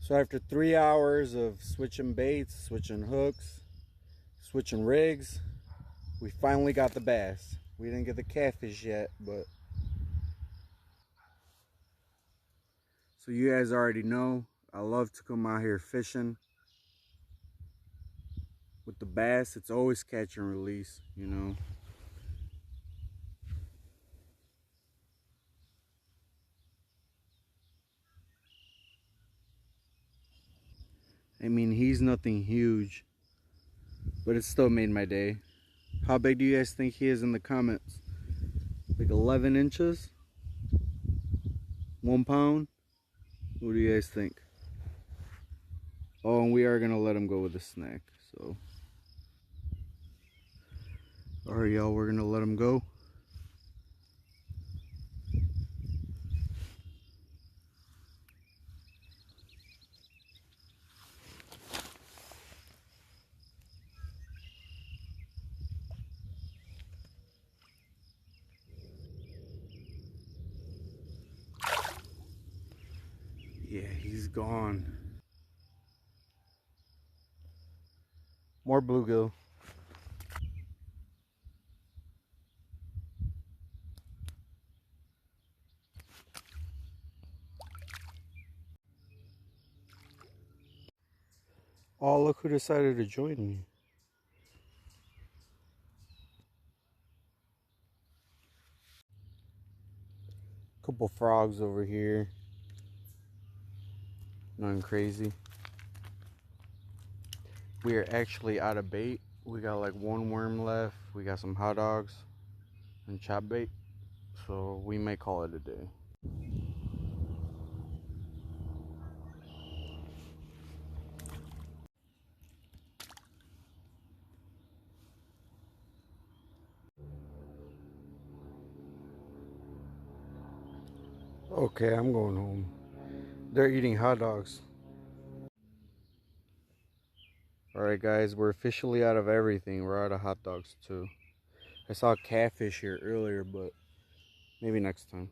So after 3 hours of switching baits, switching hooks, switching rigs, we finally got the bass. We didn't get the catfish yet, but so you guys already know I love to come out here fishing with the bass. It's always catch and release, you know. I mean, he's nothing huge, but it still made my day. How big do you guys think he is in the comments? Like 11 inches? 1 pound? What do you guys think? Oh, and we are gonna let him go with a snack, so. Alright, y'all, we're gonna let him go. Yeah, he's gone. More bluegill. Oh, look who decided to join me. Couple frogs over here. Nothing crazy. We are actually out of bait. We got like 1 worm left. We got some hot dogs and chop bait. So we may call it a day. Okay, I'm going home. They're eating hot dogs. Alright guys, we're officially out of everything. We're out of hot dogs too. I saw catfish here earlier, but maybe next time.